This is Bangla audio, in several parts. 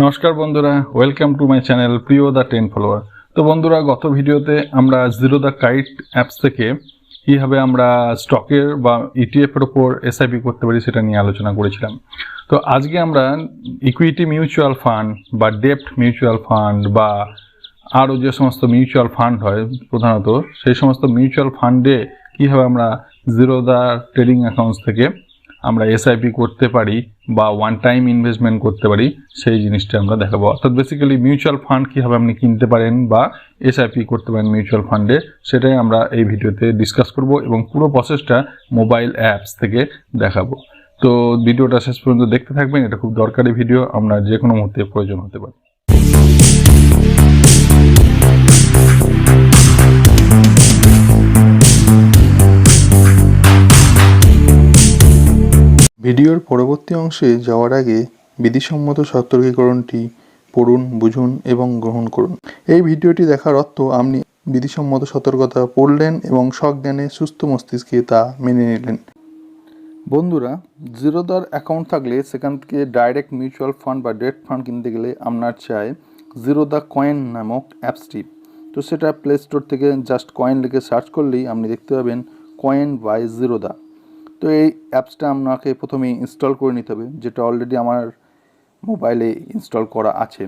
নমস্কার বন্ধুরা, ওয়েলকাম টু মাই চ্যানেল প্রিয় দ্য 10 ফলোয়ার। তো বন্ধুরা, গত ভিডিওতে আমরা জিরো দ্য কাইট অ্যাপস থেকে কীভাবে আমরা স্টকের বা ইটিএফ এর উপর এসআইপি করতে পারি সেটা নিয়ে আলোচনা করেছিলাম। তো আজকে আমরা ইকুইটি মিউচুয়াল ফান্ড বা ডেপ্ট মিউচুয়াল ফান্ড বা আরও যে সমস্ত মিউচুয়াল ফান্ড হয় প্রধানত, সেই সমস্ত মিউচুয়াল ফান্ডে কীভাবে আমরা জিরো দ্য ট্রেডিং অ্যাকাউন্টস থেকে আমরা এসআইপি করতে পারি বা ওয়ান টাইম ইনভেস্টমেন্ট করতে পারি সেই জিনিসটা আমরা দেখাবো। অর্থাৎ বেসিক্যালি মিউচুয়াল ফান্ড কীভাবে আপনি কিনতে পারেন বা এসআইপি করতে পারেন মিউচুয়াল ফান্ডে, সেটাই আমরা এই ভিডিওতে ডিসকাস করব এবং পুরো প্রসেসটা মোবাইল অ্যাপস থেকে দেখাবো। তো ভিডিওটা শেষ পর্যন্ত দেখতে থাকবেন, এটা খুব দরকারি ভিডিও, আপনার যে কোনো মুহূর্তে প্রয়োজন হতে পারে। ভিডিওর পরবর্তী অংশে যাওয়ার আগে বিধিসম্মত সতর্কীকরণটি পড়ুন, বুঝুন এবং গ্রহণ করুন। এই ভিডিওটি দেখার অর্থ আপনি বিধিসম্মত সতর্কতা পড়লেন এবং সজ্ঞানে সুস্থ মস্তিষ্কে তা মেনে নিলেন। বন্ধুরা, জিরোদার অ্যাকাউন্ট থাকলে সেখান থেকে ডাইরেক্ট মিউচুয়াল ফান্ড বা ডেট ফান্ড কিনতে গেলে আপনার চাই জিরোদা কয়েন নামক অ্যাপসটি। তো সেটা প্লে স্টোর থেকে জাস্ট কয়েন লিখে সার্চ করলেই আপনি দেখতে পাবেন কয়েন বাই জিরোদা। তো এই অ্যাপসটা আপনাকে প্রথমে ইনস্টল করে নিতে হবে, যেটা অলরেডি আমার মোবাইলে ইনস্টল করা আছে।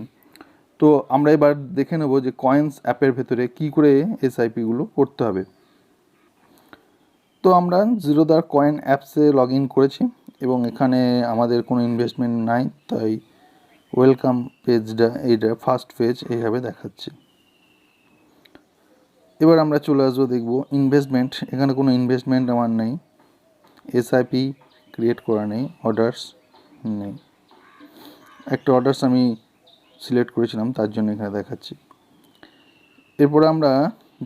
তো আমরা এবার দেখে নেব যে কয়েন্স অ্যাপের ভেতরে কি করে এসআইপিগুলো করতে হবে। তো আমরা জিরোদার কয়েন অ্যাপসে লগ ইন করেছি এবং এখানে আমাদের কোনো ইনভেস্টমেন্ট নাই, তাই ওয়েলকাম পেজটা এইটা ফার্স্ট পেজ এইভাবে দেখাচ্ছে। এবার আমরা চলে আসবো, দেখব ইনভেস্টমেন্ট। এখানে কোনো ইনভেস্টমেন্ট আমার নেই, এসআইপি ক্রিয়েট করা নেই, অর্ডার্স নেই। একটা অর্ডার্স আমি সিলেক্ট করেছিলাম, তার জন্য এখানে দেখাচ্ছি। এরপরে আমরা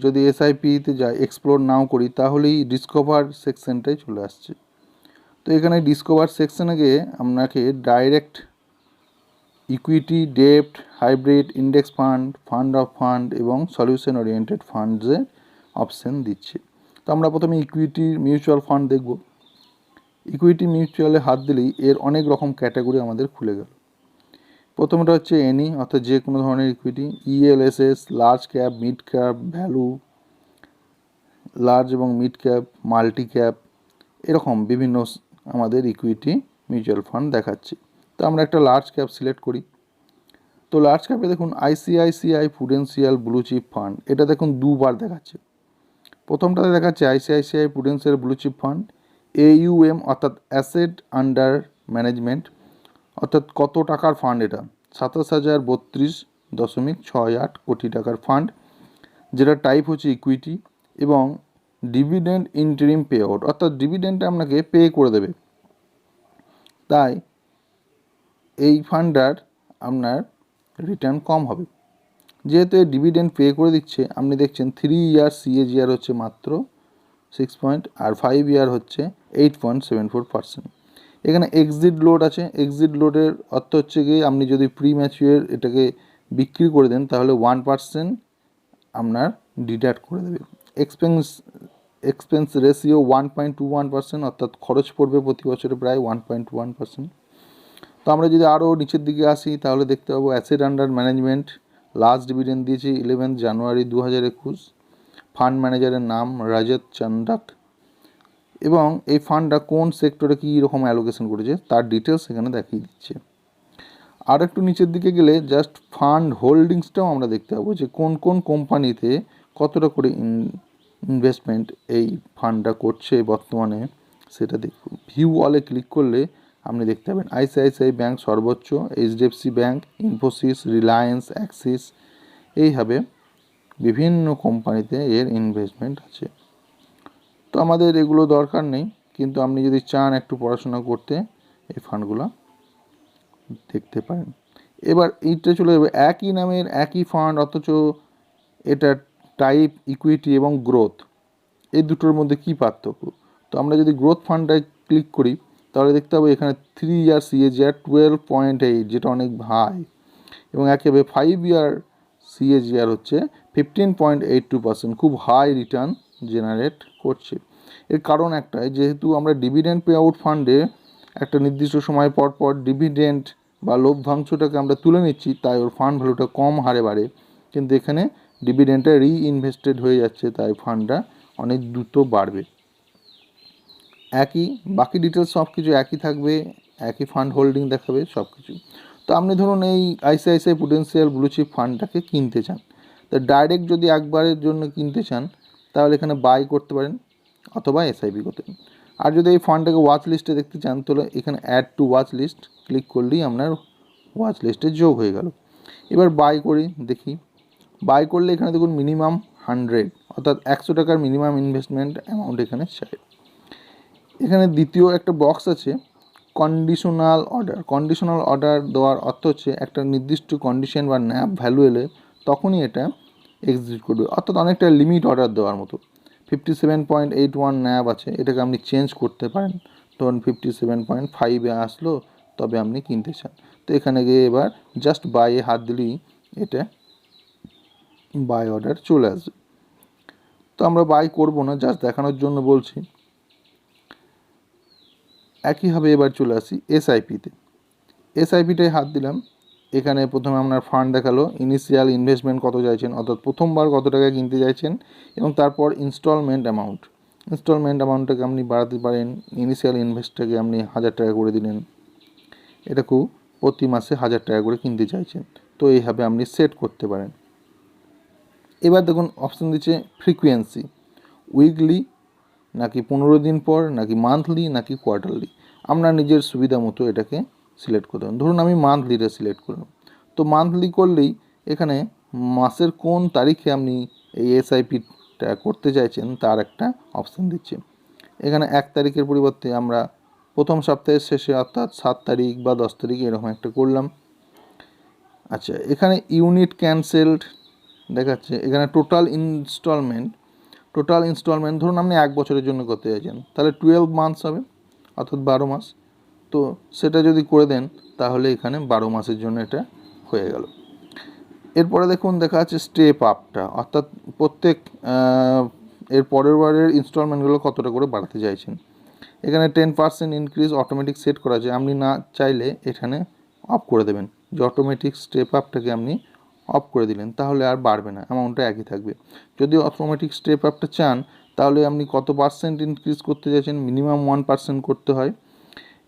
যদি এসআইপিতে যাই, এক্সপ্লোর নাও করি, তাহলেই ডিসকভার সেকশনটাই চলে আসছে। তো এখানে ডিসকভার সেকশনে গিয়ে আপনাকে ডাইরেক্ট ইকুইটি, ডেপ্ট, hybrid, index fund, fund of fund এবং সলিউশন ওরিয়েন্টেড ফান্ডসের অপশান দিচ্ছে। তো আমরা প্রথমে ইকুইটি মিউচুয়াল ফান্ড দেখব। ইকুইটি মিউচুয়ালে হাত দিলেই এর অনেক রকম ক্যাটাগরি আমাদের খুলে গেল। প্রথমটা হচ্ছে এনি, অর্থাৎ যে কোনো ধরনের equity, ELSS, large cap, mid cap, value, large এবং মিড ক্যাপ, মাল্টি ক্যাপ, এরকম বিভিন্ন আমাদের ইকুইটি মিউচুয়াল ফান্ড দেখাচ্ছে। তো আমরা একটা লার্জ ক্যাপ সিলেক্ট করি। তো লার্জ ক্যাপে দেখুন ICICI Prudential blue chip fund, এটা দেখুন দুবার দেখাচ্ছে। প্রথমটাতে দেখাচ্ছে ICICI Prudential blue chip fund, AUM অর্থাৎ অ্যাসেট আন্ডার ম্যানেজমেন্ট, অর্থাৎ কত টাকার ফান্ড, এটা 27,032.68 কোটি টাকার ফান্ড, যেটা টাইপ হচ্ছে ইকুইটি এবং ডিভিডেন্ড ইন্টারিম পে আউট, অর্থাৎ ডিভিডেন্ডটা আপনাকে পে করে দেবে। তাই এই ফান্ডটার আপনার রিটার্ন কম হবে। যেহেতু এই ডিভিডেন্ড পে করে দিচ্ছে, আপনি দেখছেন 3 ইয়ার CAGR হচ্ছে মাত্র 6 পয়েন্ট আর 5 ইয়ার হচ্ছে 8.74%। এখানে এক্সিট লোড আছে। এক্সিট লোডের অর্থ হচ্ছে গিয়ে আপনি যদি প্রি ম্যাচিওর এটাকে বিক্রি করে দেন তাহলে 1% আপনার ডিডাক্ট করে দেবে। এক্সপেন্স রেশিও 1.21%, অর্থাৎ খরচ পড়বে প্রতি বছরে প্রায় 1.1%। তো আমরা যদি আরও নিচের দিকে আসি তাহলে দেখতে পাবো asset under management, last dividend দিয়েছি 11 জানুয়ারি 2021, ফান্ড ম্যানেজারের নাম রাজত চন্দাক এবং এই ফান্ডটা কোন সেক্টরে কী রকম অ্যালোকেশন করেছে তার ডিটেলস এখানে দেখিয়ে দিচ্ছে। আর একটু নিচের দিকে গেলে জাস্ট ফান্ড হোল্ডিংসটাও আমরা দেখতে পাবো যে কোন কোন কোম্পানিতে কতটা করে ইনভেস্টমেন্ট এই ফান্ডটা করছে বর্তমানে, সেটা দেখব। ভিউ অলে ক্লিক করলে আপনি দেখতে পাবেন আইসিআইসিআই ব্যাঙ্ক সর্বোচ্চ, HDFC bank, Infosys, Reliance, Axis, এইভাবে বিভিন্ন কোম্পানিতে এর ইনভেস্টমেন্ট আছে। তো আমাদের এগুলো দরকার নেই, কিন্তু আপনি যদি চান একটু পড়াশোনা করতে এই ফান্ডগুলো দেখতে পারেন। এবার এইটা চলে যাবে একই নামের একই ফান্ড, অথচ এটা টাইপ ইকুইটি এবং গ্রোথ, এই দুটোর মধ্যে কী পার্থক্য। তো আমরা যদি গ্রোথ ফান্ডটায় ক্লিক করি তাহলে দেখতে পাবো এখানে 3 ইয়ার CAGR 12.8, যেটা অনেক হাই, এবং একেবারে 5 ইয়ার CAGR হচ্ছে 15.82%, খুব হাই রিটার্ন জেনারেট করছে। এর কারণ একটাই, যেহেতু আমরা ডিভিডেন্ড পে আউট ফান্ডে একটা নির্দিষ্ট সময় পর পর ডিভিডেন্ড বা লভ্যাংশটাকে আমরা তুলে নিচ্ছি, তাই ওর ফান্ড ভ্যালুটা কম হারে বাড়ে, কিন্তু এখানে ডিভিডেন্ডটা রিইনভেস্টেড হয়ে যাচ্ছে, তাই ফান্ডটা অনেক দ্রুত বাড়বে। একই বাকি ডিটেলস সব কিছু একই থাকবে, একই ফান্ড হোল্ডিং দেখাবে সব কিছু। তো আপনি ধরুন এই আইসিআইসিআই প্রুডেন্সিয়াল ব্লু চিপ ফান্ডটাকে কিনতে চান, তো ডাইরেক্ট যদি একবারের জন্য কিনতে চান তাহলে এখানে বাই করতে পারেন অথবা এসআইপি করতে পারেন। আর যদি এই ফান্ডটাকে ওয়াচ লিস্টে দেখতে চান তাহলে এখানে add to watch list click করলেই আপনার ওয়াচ লিস্টে যোগ হয়ে গেল। এবার বাই করি, দেখি বাই করলে এখানে দেখুন মিনিমাম 100, অর্থাৎ 100 টাকার মিনিমাম ইনভেস্টমেন্ট অ্যামাউন্ট এখানে চাই। এখানে দ্বিতীয় একটা বক্স আছে কন্ডিশনাল অর্ডার। কন্ডিশনাল অর্ডার দেওয়ার অর্থ হচ্ছে একটা নির্দিষ্ট কন্ডিশন বা ন্যাপ ভ্যালু এলে তখনই এটা এক্সিকিউট করবে, অর্থাৎ অনেকটা লিমিট অর্ডার দেওয়ার মতো। 57.81 ন্যাব আছে, এটাকে আপনি চেঞ্জ করতে পারেন। ধরুন 57.5-এ আসলো, তবে আপনি কিনতে চান, তো এখানে গিয়ে এবার জাস্ট বাইয়ে হাত দিলেই এটা বাই অর্ডার চলে আসবে। তো আমরা বাই করব না, জাস্ট দেখানোর জন্য বলছি। একইভাবে এবার চলে আসি এসআইপিতে। এসআইপিটায় হাত দিলাম, এখানে প্রথমে আপনার ফান্ড দেখালো, ইনিশিয়াল ইনভেস্টমেন্ট কত চাইছেন, অর্থাৎ প্রথমবার কত টাকা কিনতে চাইছেন, এবং তারপর ইনস্টলমেন্ট অ্যামাউন্টটাকে আপনি বাড়াতে পারেন। ইনিশিয়াল ইনভেস্টটাকে আপনি 1000 টাকা করে দিলেন, এটাকেও প্রতি মাসে 1000 টাকা করে কিনতে চাইছেন, তো এইভাবে আপনি সেট করতে পারেন। এবার দেখুন অপশান দিচ্ছে ফ্রিকোয়েন্সি, উইকলি নাকি 15 দিন পর, নাকি মান্থলি, নাকি কোয়ার্টারলি। আপনার নিজের সুবিধা মতো এটাকে সিলেক্ট করতে পারেন। ধরুন আমি মান্থলিটা সিলেক্ট করলাম, তো মান্থলি করলেই এখানে মাসের কোন তারিখে আপনি এই এসআইপিটা করতে চাইছেন তার একটা অপশান দিচ্ছে। এখানে 1 তারিখের পরিবর্তে আমরা প্রথম সপ্তাহের শেষে, অর্থাৎ 7 তারিখ বা 10 তারিখ এরকম একটা করলাম। আচ্ছা, এখানে ইউনিট ক্যান্সেলড দেখাচ্ছে। এখানে টোটাল ইনস্টলমেন্ট ধরুন আপনি 1 বছরের জন্য করতে চাইছেন, তাহলে 12 মান্থস হবে, অর্থাৎ 12 মাস। তো সেটা যদি করে দেন তাহলে এখানে 12 মাসের জন্য এটা হয়ে গেল। এরপরে দেখুন দেখা যাচ্ছে স্টেপ আপটা, অর্থাৎ প্রত্যেক এর পরের বারের ইনস্টলমেন্টগুলো কতটা করে বাড়াতে চাইছেন। এখানে 10% ইনক্রিজ অটোমেটিক সেট করা যায়, আপনি না চাইলে এখানে অফ করে দেবেন, যে অটোমেটিক স্টেপ আপটাকে আপনি অফ করে দিলেন, তাহলে আর বাড়বে না, অ্যামাউন্টটা একই থাকবে। যদি অটোমেটিক স্টেপ আপটা চান তাহলে আপনি কত পার্সেন্ট ইনক্রিজ করতে চাইছেন, মিনিমাম 1% করতে হয়,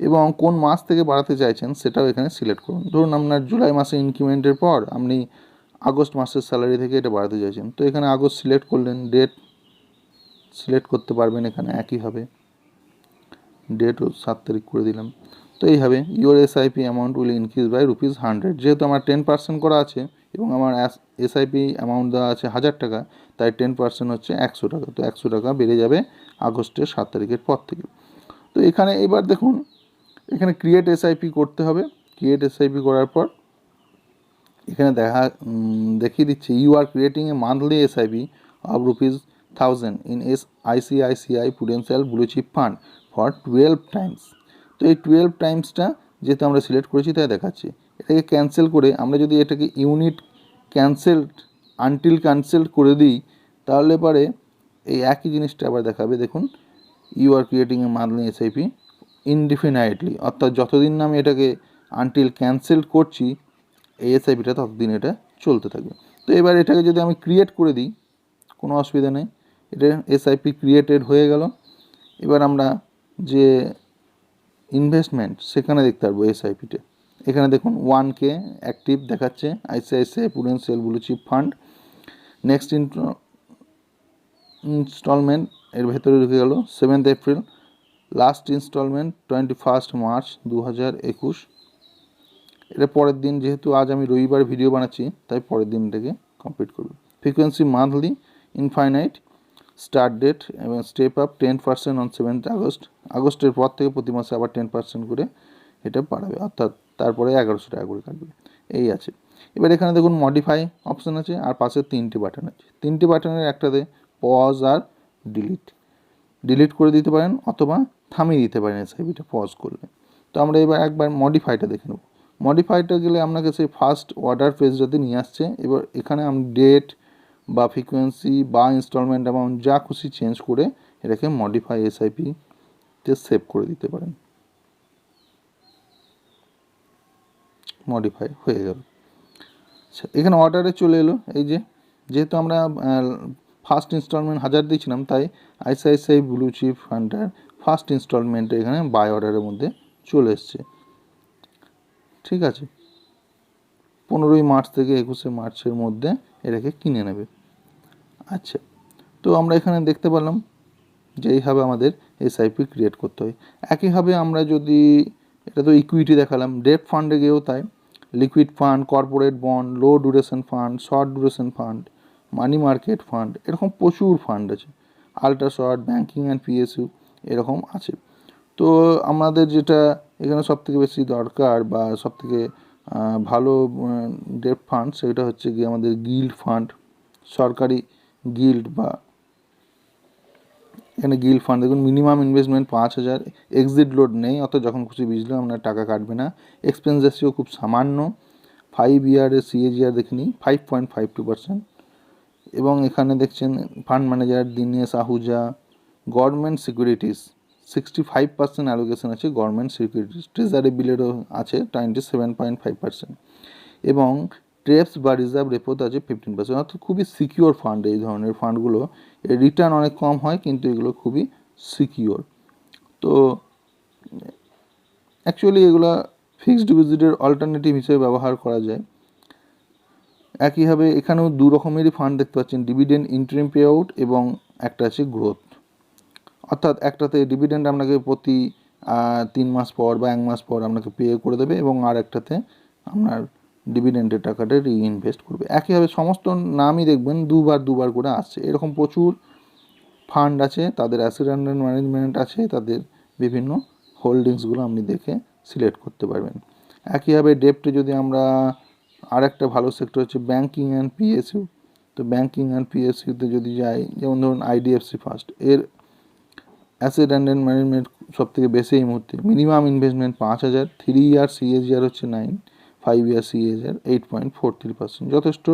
এবং কোন মাস থেকে বাড়াতে চাইছেন সেটাও এখানে সিলেক্ট করুন। ধরুন আপনার জুলাই মাসে ইনক্রিমেন্টের পর আপনি আগস্ট মাসের স্যালারি থেকে এটা বাড়াতে চাইছেন, তো এখানে আগস্ট সিলেক্ট করলেন, ডেট সিলেক্ট করতে পারবেন, এখানে একইভাবে ডেটও 7 তারিখ করে দিলাম। তো এইভাবে your SIP amount will increase by ₹100, যেহেতু আমার 10% করা আছে এবং আমার এসআইপি অ্যামাউন্ট দেওয়া আছে 1000 টাকা, তাই 10% হচ্ছে 100 টাকা, তো 100 টাকা বেড়ে যাবে আগস্টের 7 তারিখের পর থেকে। তো এখানে এবার দেখুন এখানে ক্রিয়েট এসআইপি করতে হবে। ক্রিয়েট এসআইপি করার পর এখানে দেখিয়ে দিচ্ছে you are creating a monthly SIP of ₹1000 in ICICI Prudential blue chip fund for 12 times. তো এই 12 টাইমসটা যেহেতু আমরা সিলেক্ট করেছি তাই দেখাচ্ছি। এটাকে ক্যান্সেল করে আমরা যদি এটাকে ইউনিট ক্যান্সেল করে দিই তাহলে পরে এই একই জিনিসটা আবার দেখাবে। দেখুন you are creating a monthly SIP indefinitely, অর্থাৎ যতদিন না আমি এটাকে আনটিল ক্যান্সেল করছি এই এসআইপিটা ততদিন এটা চলতে থাকবে। তো এবার এটাকে যদি আমি ক্রিয়েট করে দিই কোনো অসুবিধা নেই, এটা এসআইপি ক্রিয়েটেড হয়ে গেল। এবার আমরা যে ইনভেস্টমেন্ট সেখানে দেখতে পারবো এসআইপিতে। এখানে দেখুন 1K অ্যাক্টিভ দেখাচ্ছে ICICI Prudential blue chip fund. Next instalment এর ভেতরে ঢুকে গেল 7 এপ্রিল, লাস্ট ইনস্টলমেন্ট 21 মার্চ 2021। এটা পরের দিন, যেহেতু আজ আমি রবিবার ভিডিও বানাচ্ছি তাই পরের দিন এটাকে কমপ্লিট করব। Frequency monthly infinite, start date এবং স্টেপ আপ 10% অন 7 আগস্ট। আগস্টের পর থেকে প্রতি মাসে আবার 10% করে এটা বাড়াবে, অর্থাৎ তারপরে 1100 টাকা করে কাটবে, এই আছে। এবার এখানে দেখুন মডিফাই অপশান আছে আর পাশে 3টি বাটন আছে। 3টি বাটনের একটাতে পজ আর ডিলিট করে দিতে পারেন অথবা থামিয়ে দিতে পারেন এসআইপিটা পজ করলে। তো আমরা এবার একবার মডিফাইটা দেখে নেব। মডিফাইটা গেলে আপনাকে সেই ফার্স্ট অর্ডার পেজটাতে নিয়ে আসছে। এবার এখানে আপনি ডেট বা ফ্রিকোয়েন্সি বা ইনস্টলমেন্ট অ্যামাউন্ট যা খুশি চেঞ্জ করে এটাকে মডিফাই এসআইপিতে সেভ করে দিতে পারেন। মডিফাই হয়ে গেল। আচ্ছা, এখানে অর্ডারে চলে এলো। এই যেহেতু আমরা ফার্স্ট ইনস্টলমেন্ট 1000 দিয়েছিলাম, তাই আইসিআইসিআই ব্লু চিপ ফান্ডের ফার্স্ট ইনস্টলমেন্টে এখানে বাই অর্ডারের মধ্যে চলে এসছে। ঠিক আছে, 15ই মার্চ থেকে 21শে মার্চের মধ্যে এটাকে কিনে নেবে। আচ্ছা, তো আমরা এখানে দেখতে পেলাম যে এইভাবে আমাদের এসআইপি ক্রিয়েট করতে হয়। একইভাবে আমরা যদি, এটা তো ইকুইটি দেখালাম, ডেট ফান্ডে গিয়েও তাই, liquid fund, corporate bond, low duration fund, short duration fund, money market fund, এরকম প্রচুর ফান্ড আছে, ultra short, banking and PSU এরকম আছে। তো আমাদের যেটা এখানে সবথেকে বেশি দরকার বা সবথেকে ভালো ডেট ফান্ড, সেটা হচ্ছে গিয়ে আমাদের গিল্ড ফান্ড, সরকারি গিল্ড বা এখানে গিল্ড ফান্ড দেখুন, মিনিমাম ইনভেস্টমেন্ট 5000, এক্সিট লোড নেই, অর্থাৎ যখন খুশি বুঝলেও আপনার টাকা কাটবে না, এক্সপেন্স রেশিও খুব সামান্য, 5 ইয়ারের সিএজিআর দেখে নিই 5.52%, এবং এখানে দেখছেন fund manager Dinesh Ahuja, government securities 65% allocation আছে, গভর্নমেন্ট সিকিউরিটিস, ট্রেজারি বিলেরও আছে 27.5%, এবং ট্রেপস বা রিজার্ভ রেপোতে আছে 15%, অর্থাৎ খুবই সিকিওর ফান্ড। এই ধরনের ফান্ডগুলো এর রিটার্ন অনেক কম হয়, কিন্তু এগুলো খুবই সিকিওর। তো অ্যাকচুয়ালি এগুলো ফিক্সড ডিপোজিটের অল্টারনেটিভ হিসেবে ব্যবহার করা যায়। একইভাবে এখানেও দু রকমেরই ফান্ড দেখতে পাচ্ছেন, ডিভিডেন্ড ইন্টারিম পে আউট এবং একটা আছে গ্রোথ, অর্থাৎ একটাতে ডিভিডেন্ড আপনাকে প্রতি 3 মাস পর বা 1 মাস পর আপনাকে পে করে দেবে, এবং আর একটাতে আপনার ডিভিডেন্ডের টাকাটা রিইনভেস্ট করবে। একইভাবে সমস্ত নামই দেখবেন দুবার করে আসছে। এরকম প্রচুর ফান্ড আছে, তাদের অ্যাসেট আন্ডার ম্যানেজমেন্ট আছে, তাদের বিভিন্ন হোল্ডিংসগুলো আপনি দেখে সিলেক্ট করতে পারবেন। একইভাবে ডেপ্টে যদি আমরা, আর একটা ভালো সেক্টর হচ্ছে ব্যাঙ্কিং অ্যান্ড পিএসইউ। তো ব্যাঙ্কিং অ্যান্ড পিএসইউতে যদি যাই, যেমন ধরুন আইডিএফসি ফার্স্ট, এর অ্যাসেট আন্ডার ম্যানেজমেন্ট সব থেকে বেশি এই মুহূর্তে, মিনিমাম ইনভেস্টমেন্ট 5000, 3 ইয়ার সিএজিআর হচ্ছে 9, 5 ইয়ার সিএজিআর 8.43%, যথেষ্ট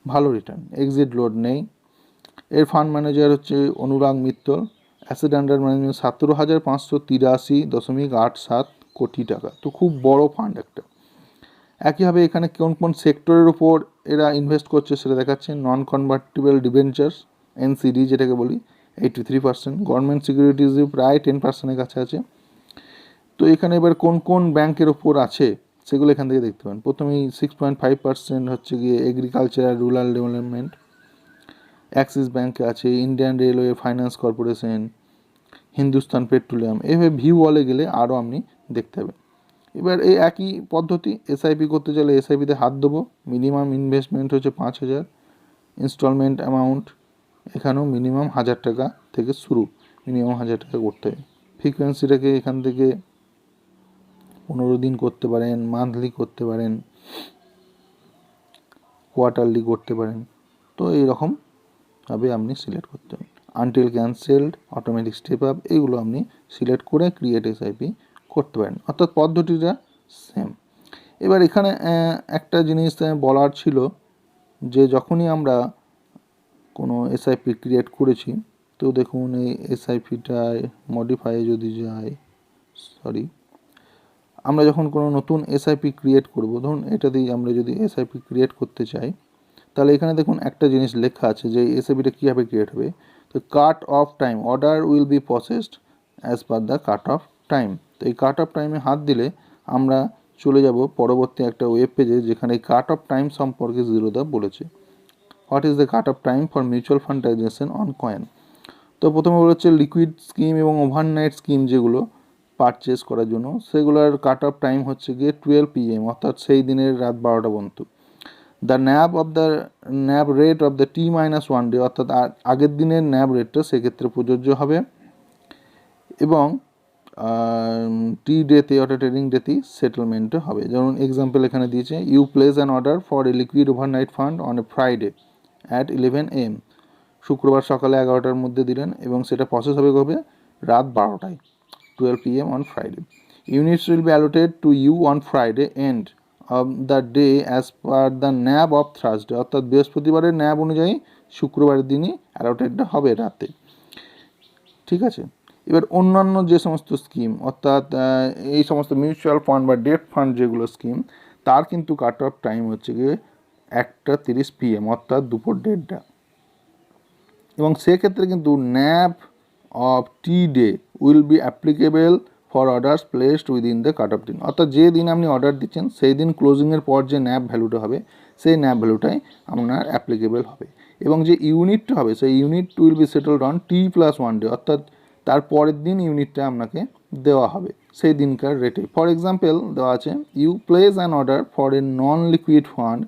ভালো রিটার্ন, এক্সিট লোড নেই। এর ফান্ড ম্যানেজার হচ্ছে অনুরাগ মিত্তল, অ্যাসেট আন্ডার ম্যানেজমেন্ট 17,583.87 কোটি টাকা, তো খুব বড় ফান্ড একটা। একইভাবে এখানে কোন কোন সেক্টরের উপর এরা ইনভেস্ট করছে সেটা দেখাচ্ছে, নন কনভার্টিবল ডিবেঞ্চার্স এনসিডি যেটাকে বলি 83%, গভর্নমেন্ট সিকিউরিটিজও প্রায় 10%-এর কাছে আছে। তো এখানে এবার কোন কোন ব্যাংকের ওপর আছে সেগুলো এখান থেকে দেখতে পান। প্রথমেই 6.5% হচ্ছে গিয়ে এগ্রিকালচার রুরাল ডেভেলপমেন্ট, অ্যাক্সিস ব্যাংকে আছে, Indian railway finance corporation, Hindustan petroleum. এভাবে ভিউ ওয়ালে গেলে আরও আপনি দেখতে পাবেন। এবার এই একই পদ্ধতি, এসআইপি করতে চাইলে এসআইপিতে হাত দেবো, মিনিমাম ইনভেস্টমেন্ট হচ্ছে 5000, ইনস্টলমেন্ট অ্যামাউন্ট এখানেও মিনিমাম 1000 টাকা থেকে শুরু, মিনিমাম 1000 টাকা করতে হবে। ফ্রিকোয়েন্সিটাকে এখান থেকে 15 দিন করতে পারেন, মান্থলি করতে পারেন, কোয়ার্টারলি করতে পারেন। তো এইরকমভাবে আপনি সিলেক্ট করতে হবে। Until cancelled, automatic step up, এগুলো আপনি সিলেক্ট করে ক্রিয়েট এসআইপি করতে পারেন, অর্থাৎ পদ্ধতিটা সেম। এবার এখানে একটা জিনিস বলার ছিল যে যখনই আমরা কোনো এসআইপি ক্রিয়েট করেছি, তো দেখুন এই এসআইপিটায় মডিফাই যদি যাই, আমরা যখন কোনো নতুন এসআইপি ক্রিয়েট করব, ধরুন এটা দিয়ে আমরা যদি এসআইপি ক্রিয়েট করতে চাই, তাহলে এখানে দেখুন একটা জিনিস লেখা আছে যে এসআইপিটা কীভাবে ক্রিয়েট হবে। তো cut off time, order will be processed as per the cut off time. তো এই কাট অফ টাইমে হাত দিলে আমরা চলে যাব পরবর্তী একটা ওয়েব পেজে, যেখানে এই কাট অফ টাইম সম্পর্কে জিরোদা বলেছে। What is the cut off time for mutual fund transaction on coin. তো প্রথমে বলেছে লিকুইড স্কিম এবং ওভারনাইট স্কিম যেগুলো পারচেস করার জন্য, সেগুলোর কাট অফ টাইম হচ্ছে গিয়ে 12 PM, অর্থাৎ সেই দিনের রাত 12টা পর্যন্ত। The NAV rate of the T-1 day, অর্থাৎ আগের দিনের ন্যাব রেটটা সেক্ষেত্রে প্রযোজ্য হবে, এবং টি ডেতে অর্থাৎ ট্রেডিং ডেতেই সেটেলমেন্টে হবে। যেমন এক্সাম্পল এখানে দিয়েছে, you place an order for a liquid overnight fund on a Friday at 11 AM, শুক্রবার সকালে 11টার মধ্যে দিলেন, এবং সেটা প্রসেস হবে কবে, রাত 12টায়, 12 PM on Friday. Units will be allotted to you on Friday end of the day as per the NAV of Thursday, অর্থাৎ বৃহস্পতিবারের ন্যাব অনুযায়ী শুক্রবারের দিনই অ্যালোটেডটা হবে রাতে। ঠিক আছে। এবার অন্যান্য যে সমস্ত স্কিম, অর্থাৎ এই সমস্ত মিউচুয়াল ফান্ড বা ডেট ফান্ড যেগুলো স্কিম, তার কিন্তু কাট অফ টাইম হচ্ছে গিয়ে 1:30 PM, অর্থাৎ দুপুর 1:30। এবং সেক্ষেত্রে কিন্তু nap of T day will be applicable for orders placed within the cut off দিন, অর্থাৎ যে দিন আপনি অর্ডার দিচ্ছেন সেই দিন ক্লোজিংয়ের পর যে ন্যাপ ভ্যালুটা হবে সেই ন্যাপ ভ্যালুটাই আপনার অ্যাপ্লিকেবল হবে। এবং যে ইউনিটটা হবে সেই unit will be settled on T+1 day, অর্থাৎ তার পরের দিন ইউনিটটা আপনাকে দেওয়া হবে সেই দিনকার রেটে। ফর এক্সাম্পল দেওয়া আছে, you place an order for a non liquid fund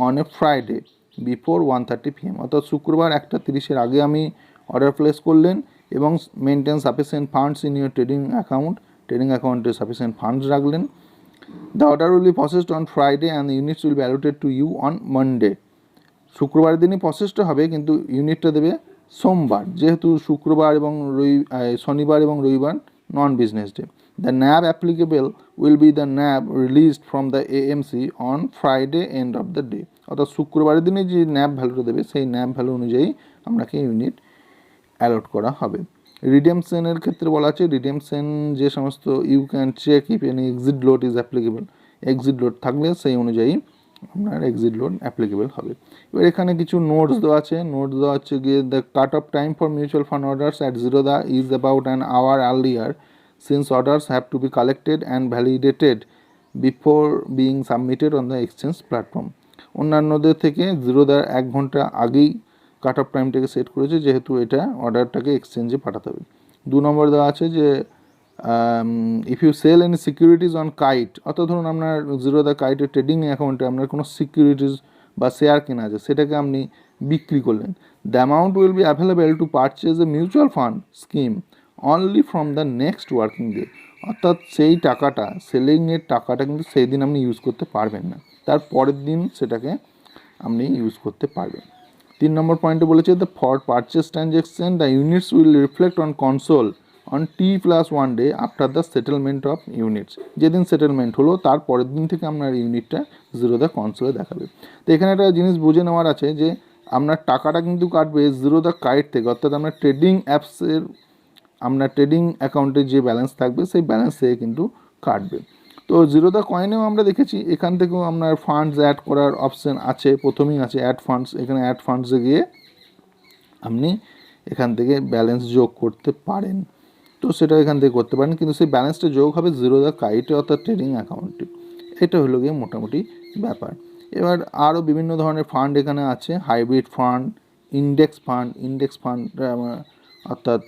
on a Friday before 1:30 PM, অর্থাৎ শুক্রবার 1:30 আগে আমি অর্ডার প্লেস করলেন এবং maintain sufficient funds in your trading অ্যাকাউন্টে সাফিসিয়েন্ট ফান্ডস রাখলেন। The order will be processed on Friday and units will be allotted to you on Monday. শুক্রবারের দিনই প্রসেসটা হবে কিন্তু ইউনিটটা দেবে সোমবার, যেহেতু শুক্রবার এবং শনিবার এবং রবিবার non business day. The NAV applicable will be the NAV released from the AMC on Friday end of the day, অর্থাৎ শুক্রবারের দিনে যে ন্যাব ভ্যালুটা দেবে সেই ন্যাব ভ্যালু অনুযায়ী আপনাকে ইউনিট অ্যালট করা হবে। রিডেমশনের ক্ষেত্রে বলা আছে, রিডেমশন যে সমস্ত you can check if any exit load is applicable, exit load থাকলে সেই অনুযায়ী আপনার এক্সিট লোড অ্যাপ্লিকেবল হবে। এবার এখানে কিছু নোটস দেওয়া আছে, নোটস দেওয়া হচ্ছে গিয়ে the cut off time for mutual fund orders at Zerodha is about an hour earlier since orders have to B collected and validated before being submitted on the exchange platform. অন্যান্যদের থেকে Zerodha 1 ঘন্টা আগেই কাট অফ টাইমটাকে সেট করেছে, যেহেতু এটা অর্ডারটাকে এক্সচেঞ্জে পাঠাতে হবে। 2 নম্বর দেওয়া আছে যে if you sell any securities on Kite, অর্থাৎ ধরুন আপনার Zerodha কাইটের ট্রেডিং অ্যাকাউন্টে আপনার কোনো সিকিউরিটিজ বা শেয়ার কেনা আছে, সেটাকে আপনি বিক্রি করলেন। The amount will be available two purchase A mutual fund scheme only from the next working day, অর্থাৎ সেই টাকাটা, সেলিংয়ের টাকাটা কিন্তু সেই দিন আপনি ইউজ করতে পারবেন না, তার পরের দিন সেটাকে আপনি ইউজ করতে পারবেন। 3 নম্বর পয়েন্টে বলেছে the for purchase transaction the units will reflect on console on T+1 day after the settlement of units, যেদিন সেটেলমেন্ট হলো তার পরের দিন থেকে আপনার ইউনিটটা Zerodha কনসোলে দেখাবে। তো এখানে একটা জিনিস বুঝে নেওয়ার আছে যে আপনার টাকাটা কিন্তু কাটবে Zerodha কাইট থেকে, অর্থাৎ আপনার ট্রেডিং অ্যাপসের আপনার ট্রেডিং অ্যাকাউন্টে যে ব্যালেন্স থাকবে সেই ব্যালেন্স থেকে কিন্তু কাটবে। তো Zerodha কয়েনেও আমরা দেখেছি এখান থেকেও আপনার ফান্ডস অ্যাড করার অপশান আছে, প্রথমেই আছে অ্যাড ফান্ডস, এখানে অ্যাড ফান্ডসে গিয়ে আপনি এখান থেকে ব্যালেন্স যোগ করতে পারেন, তো সেটা এখান থেকে করতে পারেন, কিন্তু সেই ব্যালেন্সটা যোগ হবে Zerodha কাইটে অর্থাৎ ট্রেডিং অ্যাকাউন্টে। এটা হলো গিয়ে মোটামুটি ব্যাপার। এবার আরও বিভিন্ন ধরনের ফান্ড এখানে আছে, হাইব্রিড ফান্ড, ইন্ডেক্স ফান্ড অর্থাৎ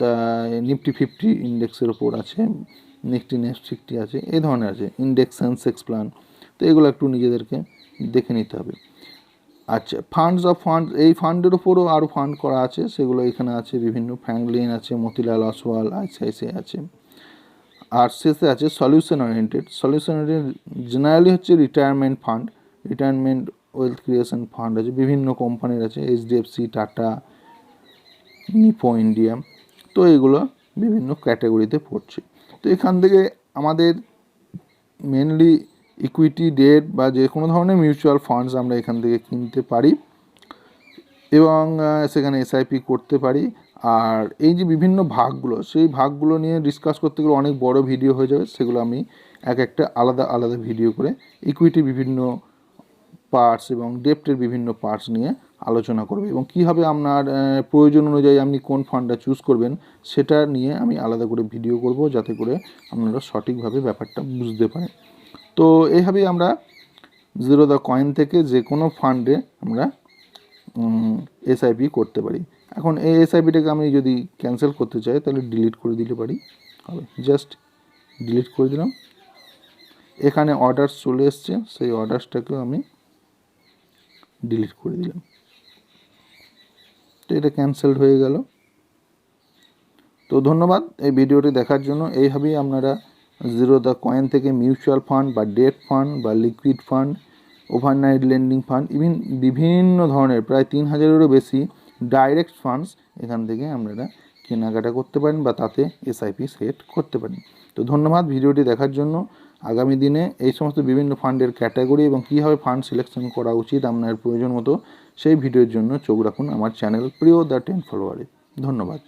নিফটি 50 ইন্ডেক্সের ওপর আছে, নিফটি নেক্সট 60 আছে, এই ধরনের আছে, ইন্ডেক্স সেন্সেক্স প্ল্যান। তো এগুলো একটু নিজেদেরকে দেখে নিতে হবে। আচ্ছা, ফান্ডস অফ ফান্ড, এই ফান্ডের ওপরও আরও ফান্ড করা আছে, সেগুলো এখানে আছে, বিভিন্ন ফ্র্যাঙ্কলিন আছে, মতিলাল অসওয়াল, ICICI আছে। আর শেষে আছে সলিউশন ওরিয়েন্টেড জেনারেলি হচ্ছে retirement fund, retirement wealth creation fund আছে, বিভিন্ন কোম্পানির আছে, HDFC, টাটা, নিপো ইন্ডিয়া। তো এগুলো বিভিন্ন ক্যাটাগরিতে পড়ছে। তো এখান থেকে আমাদের মেনলি ইকুইটি, ডেট বা যে কোনো ধরনের মিউচুয়াল ফান্ডস আমরা এখান থেকে কিনতে পারি এবং সেখানে SIP করতে পারি। আর এই যে বিভিন্ন ভাগগুলো, সেই ভাগগুলো নিয়ে ডিসকাস করতে গেলে অনেক বড় ভিডিও হয়ে যাবে, সেগুলো আমি একটা আলাদা আলাদা ভিডিও করে ইকুইটি বিভিন্ন পার্টস এবং ডেপ্টের বিভিন্ন পার্টস নিয়ে আলোচনা করবে এবং কীভাবে আপনার প্রয়োজন অনুযায়ী আপনি কোন ফান্ডটা চুজ করবেন সেটা নিয়ে আমি আলাদা করে ভিডিও করব, যাতে করে আপনারা সঠিকভাবে ব্যাপারটা বুঝতে পারেন। তো এইভাবেই আমরা Zerodha কয়েন থেকে যে কোনো ফান্ডে আমরা SIP করতে পারি। এখন এই SIPটাকে আমি যদি ক্যান্সেল করতে চাই তাহলে ডিলিট করে দিতে পারি, হবে জাস্ট ডিলিট করে দিলাম। এখানে অর্ডার্স চলে এসছে, সেই অর্ডার্সটাকেও আমি ডিলিট করে দিলাম, তো এটা ক্যান্সেলড হয়ে গেল। তো ধন্যবাদ এই ভিডিওটি দেখার জন্য। এইভাবেই আপনারা Zerodha কয়েন থেকে মিউচুয়াল ফান্ড বা ডেট ফান্ড বা liquid fund, overnight lending fund, even বিভিন্ন ধরনের প্রায় 3000-এরও বেশি ডাইরেক্ট ফান্ডস এখান থেকে আপনারা কেনাকাটা করতে পারেন বা তাতে SIP সেট করতে পারেন। তো ধন্যবাদ ভিডিওটি দেখার জন্য। আগামী দিনে এই সমস্ত বিভিন্ন ফান্ডের ক্যাটাগরি এবং কীভাবে ফান্ড সিলেকশন করা উচিত আপনার প্রয়োজন মতো সেই ভিডিওর জন্য চোখ রাখুন আমার চ্যানেল প্রিয় দ্য 10 ফলোয়ারে। ধন্যবাদ।